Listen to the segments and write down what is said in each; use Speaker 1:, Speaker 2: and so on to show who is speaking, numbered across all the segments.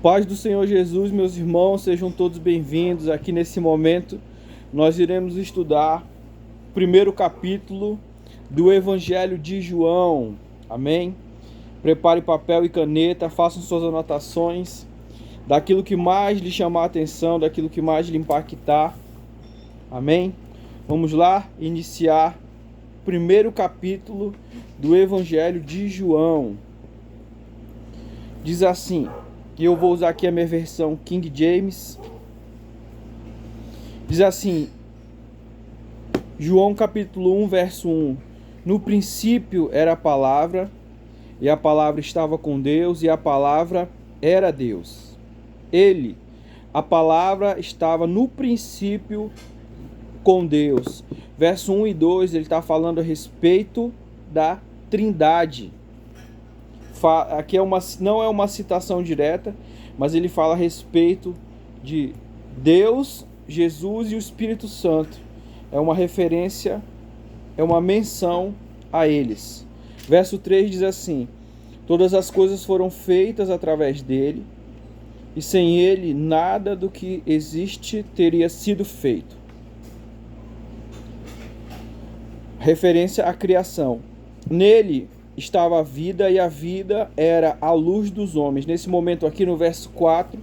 Speaker 1: Paz do Senhor Jesus, meus irmãos, sejam todos bem-vindos. Aqui nesse momento nós iremos estudar o primeiro capítulo do Evangelho de João. Amém? Prepare papel e caneta, façam suas anotações daquilo que mais lhe chamar a atenção, daquilo que mais lhe impactar. Amém? Vamos lá iniciar o primeiro capítulo do Evangelho de João. Diz assim, e eu vou usar aqui a minha versão King James. Diz assim, João capítulo 1, verso 1. No princípio era a palavra, e a palavra estava com Deus, e a palavra era Deus. Ele, a palavra, estava no princípio com Deus. Verso 1 e 2, ele está falando a respeito da Trindade. Aqui não é uma citação direta, mas ele fala a respeito de Deus, Jesus e o Espírito Santo. É uma referência, é uma menção a eles. Verso 3 diz assim: todas as coisas foram feitas através dele, e sem ele nada do que existe teria sido feito. Referência à criação. Nele estava a vida, e a vida era a luz dos homens. Nesse momento aqui no verso 4,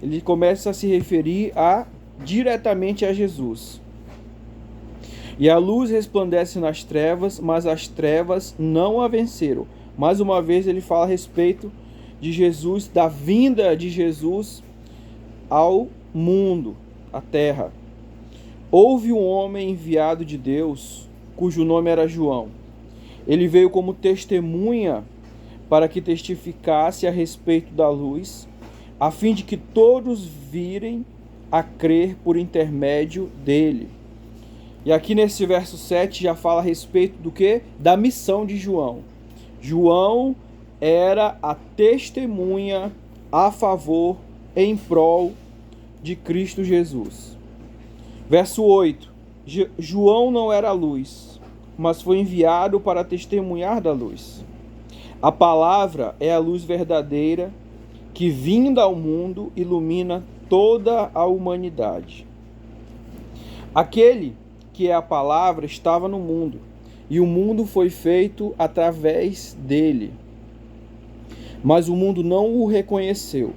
Speaker 1: ele começa a se referir diretamente a Jesus. E a luz resplandece nas trevas, mas as trevas não a venceram. Mais uma vez ele fala a respeito de Jesus, da vinda de Jesus ao mundo, à terra. Houve um homem enviado de Deus, cujo nome era João. Ele veio como testemunha para que testificasse a respeito da luz, a fim de que todos virem a crer por intermédio dele. E aqui nesse verso 7 já fala a respeito do quê? Da missão de João. João era a testemunha a favor, em prol de Cristo Jesus. Verso 8. João não era a luz, mas foi enviado para testemunhar da luz. A palavra é a luz verdadeira que, vinda ao mundo, ilumina toda a humanidade. Aquele que é a palavra estava no mundo, e o mundo foi feito através dele. Mas o mundo não o reconheceu.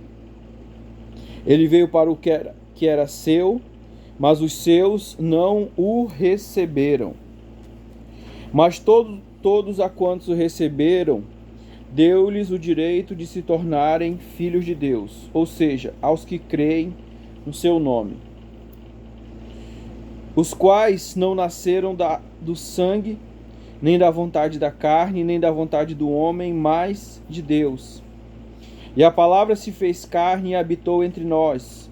Speaker 1: Ele veio para o que era seu, mas os seus não o receberam. Mas todos a quantos o receberam, deu-lhes o direito de se tornarem filhos de Deus, ou seja, aos que creem no seu nome, os quais não nasceram do sangue, nem da vontade da carne, nem da vontade do homem, mas de Deus. E a palavra se fez carne e habitou entre nós.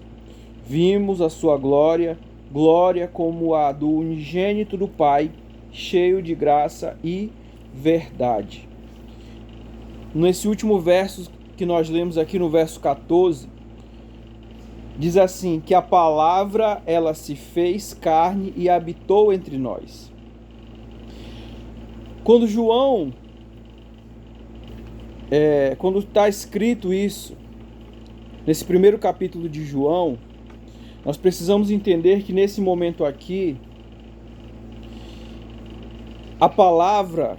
Speaker 1: Vimos a sua glória, glória como a do unigênito do Pai, cheio de graça e verdade. Nesse último verso que nós lemos aqui no verso 14, diz assim, que a palavra ela se fez carne e habitou entre nós. Quando João, quando está escrito isso, nesse primeiro capítulo de João, nós precisamos entender que nesse momento aqui, a palavra,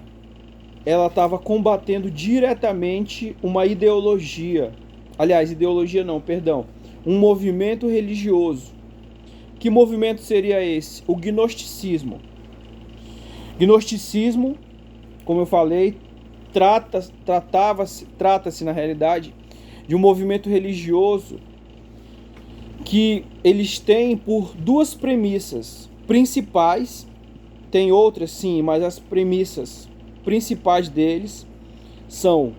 Speaker 1: ela estava combatendo diretamente uma ideologia. Aliás, ideologia não, perdão. Um movimento religioso. Que movimento seria esse? O gnosticismo. Gnosticismo, como eu falei, trata-se na realidade de um movimento religioso que eles têm por duas premissas principais. Tem outras sim, mas as premissas principais deles são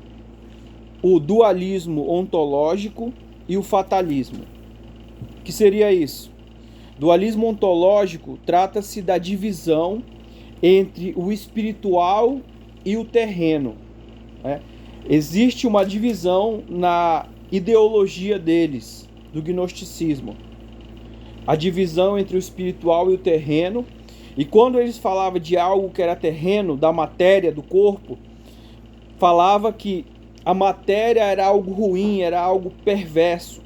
Speaker 1: o dualismo ontológico e o fatalismo. O que seria isso? Dualismo ontológico trata-se da divisão entre o espiritual e o terreno. Existe uma divisão na ideologia deles, do gnosticismo. A divisão entre o espiritual e o terreno. E quando eles falavam de algo que era terreno, da matéria, do corpo, falava que a matéria era algo ruim, era algo perverso.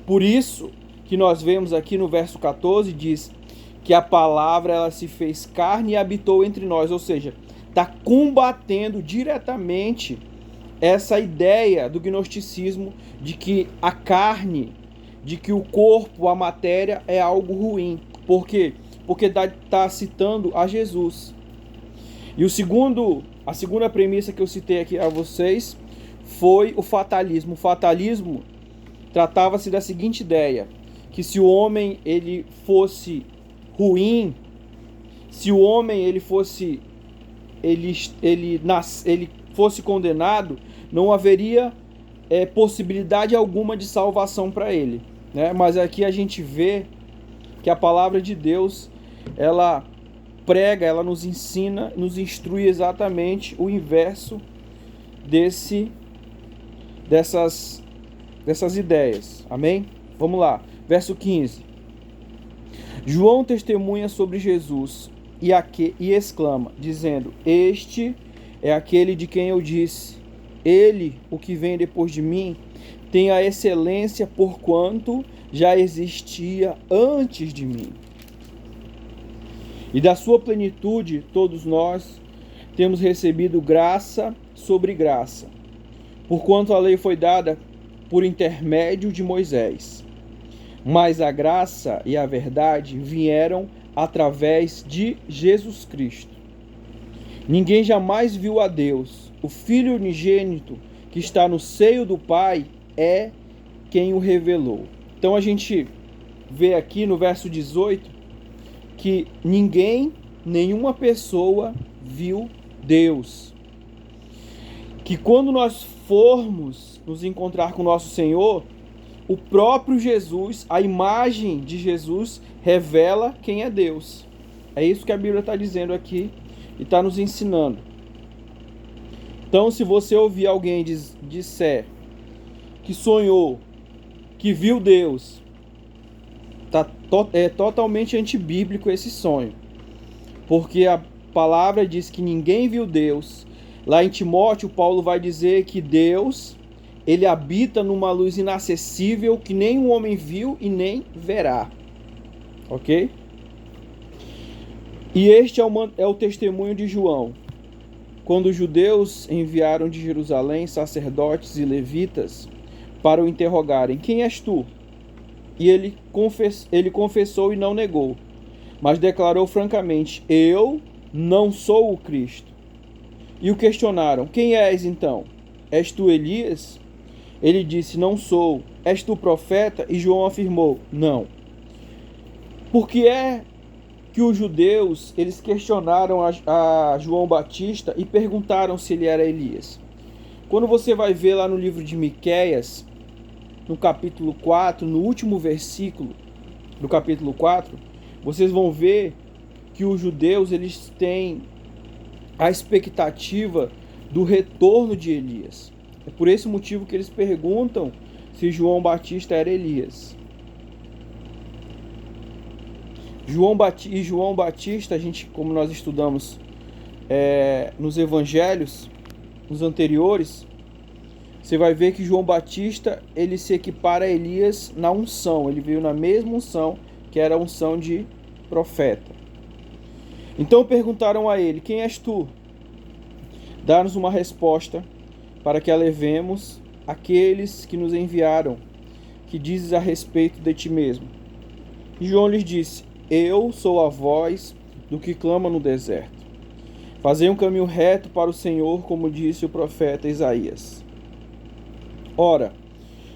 Speaker 1: Por isso que nós vemos aqui no verso 14, diz que a palavra ela se fez carne e habitou entre nós, ou seja, está combatendo diretamente essa ideia do gnosticismo de que a carne, de que o corpo, a matéria é algo ruim. Por quê? Porque está citando a Jesus. E a segunda premissa que eu citei aqui a vocês foi o fatalismo. O fatalismo tratava-se da seguinte ideia, que se o homem ele fosse ruim, se o homem ele fosse condenado, não haveria possibilidade alguma de salvação para ele, né? Mas aqui a gente vê que a palavra de Deus, ela prega, ela nos ensina, nos instrui exatamente o inverso dessas ideias. Amém? Vamos lá. Verso 15. João testemunha sobre Jesus e exclama, dizendo: Este é aquele de quem eu disse, ele, o que vem depois de mim, tem a excelência porquanto já existia antes de mim. E da sua plenitude todos nós temos recebido graça sobre graça, porquanto a lei foi dada por intermédio de Moisés, mas a graça e a verdade vieram através de Jesus Cristo. Ninguém jamais viu a Deus. O Filho unigênito que está no seio do Pai é quem o revelou. Então a gente vê aqui no verso 18 que nenhuma pessoa viu Deus. Que quando nós formos nos encontrar com o nosso Senhor, o próprio Jesus, a imagem de Jesus, revela quem é Deus. É isso que a Bíblia está dizendo aqui e está nos ensinando. Então, se você ouvir alguém disser que sonhou, que viu Deus, é totalmente antibíblico esse sonho. Porque a palavra diz que ninguém viu Deus. Lá em Timóteo, Paulo vai dizer que Deus, ele habita numa luz inacessível que nem um homem viu e nem verá. Ok? E este é o testemunho de João. Quando os judeus enviaram de Jerusalém sacerdotes e levitas para o interrogarem: Quem és tu? E ele confessou e não negou, mas declarou francamente: Eu não sou o Cristo. E o questionaram: Quem és então? És tu Elias? Ele disse: Não sou. És tu profeta? E João afirmou: Não. Por que é que os judeus eles questionaram a João Batista e perguntaram se ele era Elias? Quando você vai ver lá no livro de Miqueias, no capítulo 4, no último versículo do capítulo 4, vocês vão ver que os judeus eles têm a expectativa do retorno de Elias. É por esse motivo que eles perguntam se João Batista era Elias. João Batista, a gente, como nós estudamos nos evangelhos, nos anteriores, você vai ver que João Batista, ele se equipara a Elias na unção. Ele veio na mesma unção, que era a unção de profeta. Então perguntaram a ele: Quem és tu? Dá-nos uma resposta para que a levemos àqueles que nos enviaram, que dizes a respeito de ti mesmo. E João lhes disse: Eu sou a voz do que clama no deserto. Fazei um caminho reto para o Senhor, como disse o profeta Isaías. Ora,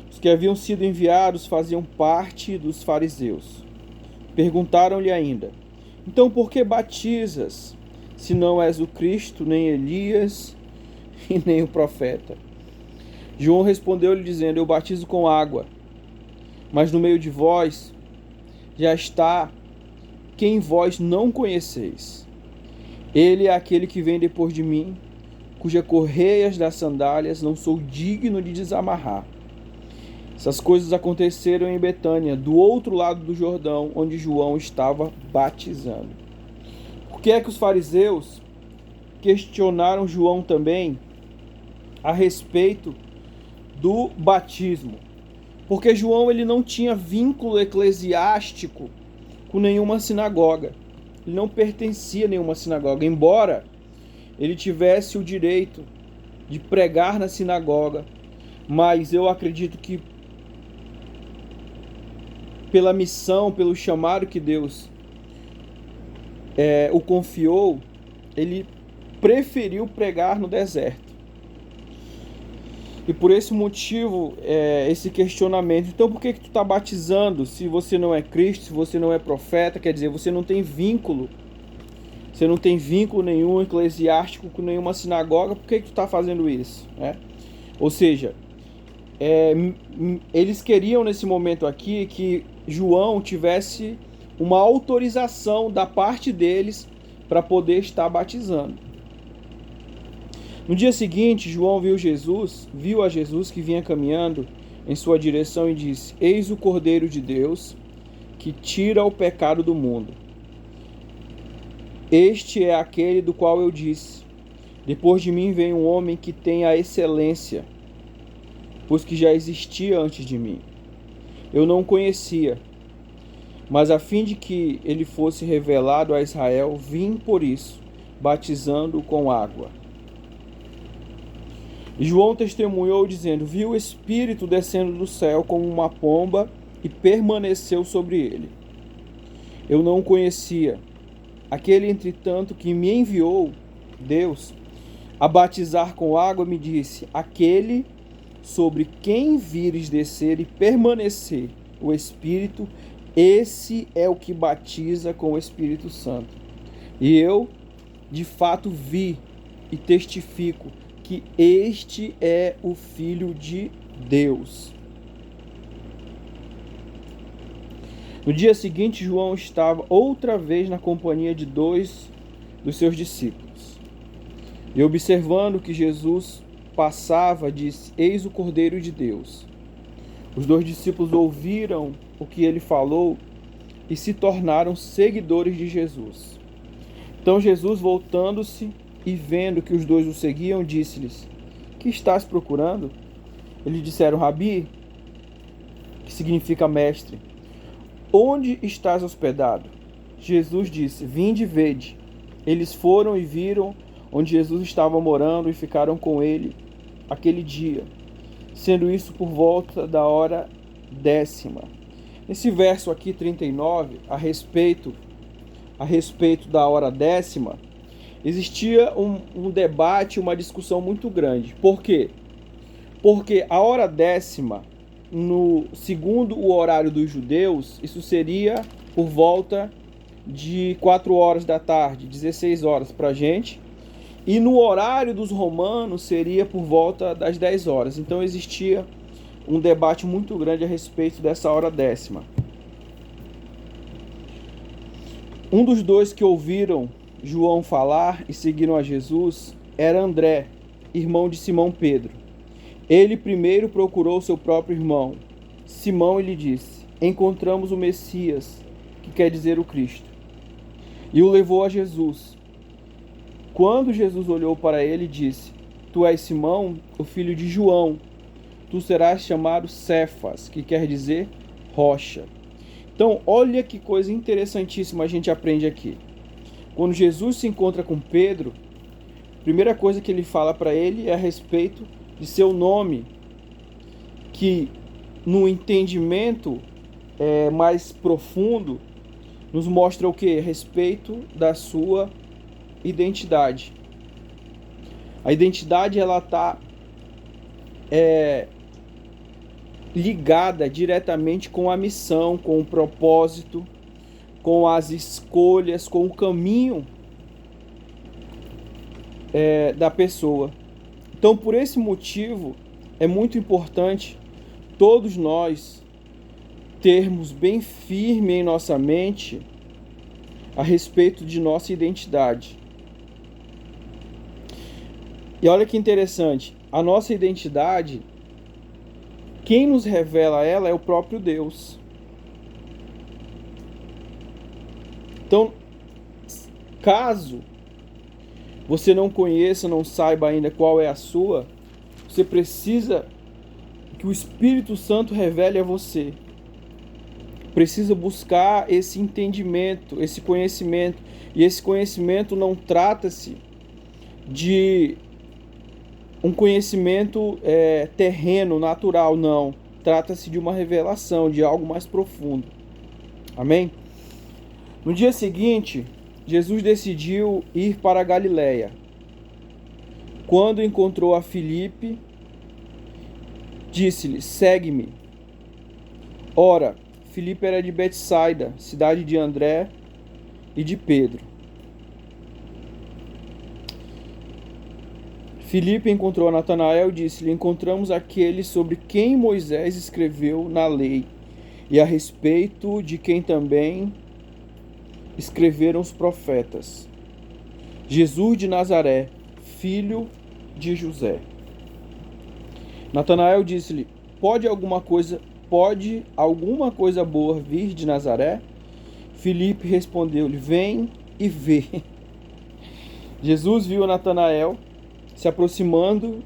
Speaker 1: os que haviam sido enviados faziam parte dos fariseus. Perguntaram-lhe ainda: Então por que batizas, se não és o Cristo, nem Elias, e nem o profeta? João respondeu-lhe dizendo: Eu batizo com água, mas no meio de vós já está quem vós não conheceis. Ele é aquele que vem depois de mim, cujas correias das sandálias não sou digno de desamarrar. Essas coisas aconteceram em Betânia, do outro lado do Jordão, onde João estava batizando. Por que é que os fariseus questionaram João também a respeito do batismo. Porque João ele não tinha vínculo eclesiástico com nenhuma sinagoga. Ele não pertencia a nenhuma sinagoga, embora ele tivesse o direito de pregar na sinagoga, mas eu acredito que pela missão, pelo chamado que Deus o confiou, ele preferiu pregar no deserto. E por esse motivo, esse questionamento. Então, por que tu está batizando se você não é Cristo, se você não é profeta? Quer dizer, você não tem vínculo. Você não tem vínculo nenhum eclesiástico com nenhuma sinagoga. Por que tu está fazendo isso? Ou seja, eles queriam nesse momento aqui que João tivesse uma autorização da parte deles para poder estar batizando. No dia seguinte, João viu a Jesus que vinha caminhando em sua direção e disse: Eis o Cordeiro de Deus, que tira o pecado do mundo. Este é aquele do qual eu disse: Depois de mim vem um homem que tem a excelência, pois que já existia antes de mim. Eu não o conhecia, mas a fim de que ele fosse revelado a Israel, vim por isso, batizando-o com água. E João testemunhou dizendo: viu o Espírito descendo do céu como uma pomba e permaneceu sobre ele. Eu não o conhecia. Aquele, entretanto, que me enviou, Deus, a batizar com água, me disse: aquele sobre quem vires descer e permanecer o Espírito, esse é o que batiza com o Espírito Santo. E eu, de fato, vi e testifico que este é o Filho de Deus. No dia seguinte, João estava outra vez na companhia de 2 dos seus discípulos. E observando que Jesus passava, disse: Eis o Cordeiro de Deus. Os 2 discípulos ouviram o que ele falou e se tornaram seguidores de Jesus. Então Jesus, voltando-se e vendo que os 2 o seguiam, disse-lhes: Que estás procurando? Eles disseram: Rabi, que significa mestre, onde estás hospedado? Jesus disse: Vinde e vede. Eles foram e viram onde Jesus estava morando e ficaram com ele aquele dia, sendo isso por volta da hora 10ª. Nesse verso aqui, 39, a respeito da hora 10ª, existia um debate, uma discussão muito grande. Por quê? Porque a hora 10ª, segundo o horário dos judeus, isso seria por volta de 4 horas da tarde, 16 horas para a gente. E no horário dos romanos seria por volta das 10 horas. Então existia um debate muito grande a respeito dessa hora 10ª. Um dos 2 que ouviram João falar e seguiram a Jesus era André, irmão de Simão Pedro. Ele primeiro procurou seu próprio irmão, Simão, e lhe disse: Encontramos o Messias, que quer dizer o Cristo. E o levou a Jesus. Quando Jesus olhou para ele, disse: Tu és Simão, o filho de João. Tu serás chamado Cefas, que quer dizer rocha. Então, olha que coisa interessantíssima a gente aprende aqui. Quando Jesus se encontra com Pedro, a primeira coisa que ele fala para ele é a respeito de seu nome, que no entendimento mais profundo nos mostra o que? A respeito da sua identidade. A identidade, ela está ligada diretamente com a missão, com o propósito, com as escolhas, com o caminho da pessoa. Então, por esse motivo, é muito importante todos nós termos bem firme em nossa mente a respeito de nossa identidade. E olha que interessante, a nossa identidade, quem nos revela ela é o próprio Deus. Então, caso você não conheça, não saiba ainda qual é a sua Você precisa que o Espírito Santo revele a você. Precisa buscar esse entendimento, esse conhecimento. E esse conhecimento não trata-se de um conhecimento terreno, natural, não. Trata-se de uma revelação, de algo mais profundo. Amém? No dia seguinte, Jesus decidiu ir para a Galileia. Quando encontrou a Filipe, disse-lhe: segue-me. Ora, Filipe era de Betsaida, cidade de André e de Pedro. Filipe encontrou Natanael e disse-lhe: encontramos aquele sobre quem Moisés escreveu na lei, e a respeito de quem também escreveram os profetas, Jesus de Nazaré, filho de José. Natanael disse-lhe: pode alguma coisa boa vir de Nazaré? Filipe respondeu-lhe: vem e vê. Jesus viu Natanael se aproximando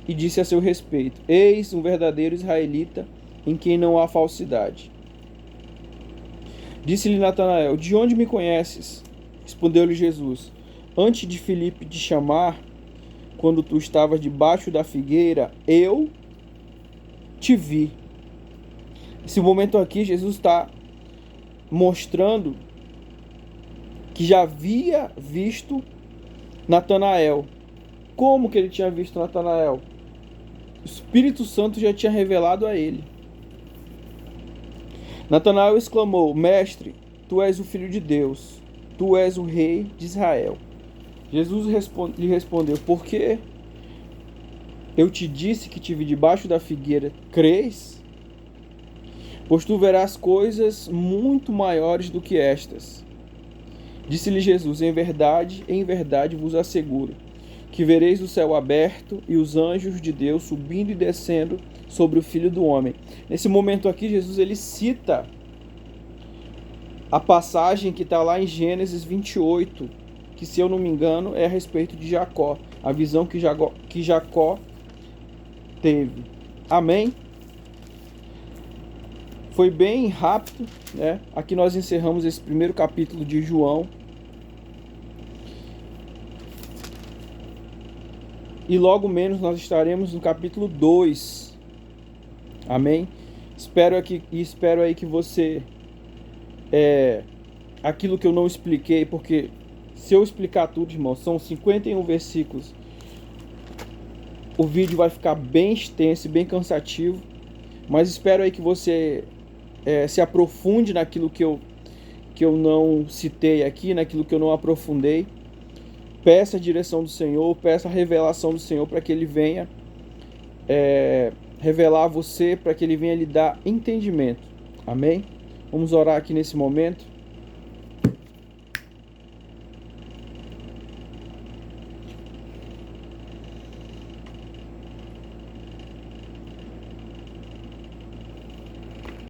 Speaker 1: e disse a seu respeito: eis um verdadeiro israelita em quem não há falsidade. Disse-lhe Natanael: de onde me conheces? Respondeu-lhe Jesus: antes de Filipe te chamar, quando tu estavas debaixo da figueira, eu te vi. Nesse momento aqui, Jesus está mostrando que já havia visto Natanael. Como que ele tinha visto Natanael? O Espírito Santo já tinha revelado a ele. Natanael exclamou: mestre, tu és o Filho de Deus, tu és o Rei de Israel. Jesus lhe respondeu: por que eu te disse que te vi debaixo da figueira, crês? Pois tu verás coisas muito maiores do que estas. Disse-lhe Jesus: em verdade vos asseguro, que vereis o céu aberto e os anjos de Deus subindo e descendo sobre o Filho do Homem. Nesse momento aqui, Jesus ele cita a passagem que está lá em Gênesis 28, que, se eu não me engano, é a respeito de Jacó, a visão que Jacó teve. Amém? Foi bem rápido, né? Aqui nós encerramos esse primeiro capítulo de João. E logo menos nós estaremos no capítulo 2. Amém? Espero aí que você... aquilo que eu não expliquei, porque se eu explicar tudo, irmão, são 51 versículos. O vídeo vai ficar bem extenso e bem cansativo. Mas espero aí que você se aprofunde naquilo que eu não citei aqui, naquilo que eu não aprofundei. Peça a direção do Senhor, peça a revelação do Senhor para que Ele venha revelar a você, para que Ele venha lhe dar entendimento. Amém? Vamos orar aqui nesse momento.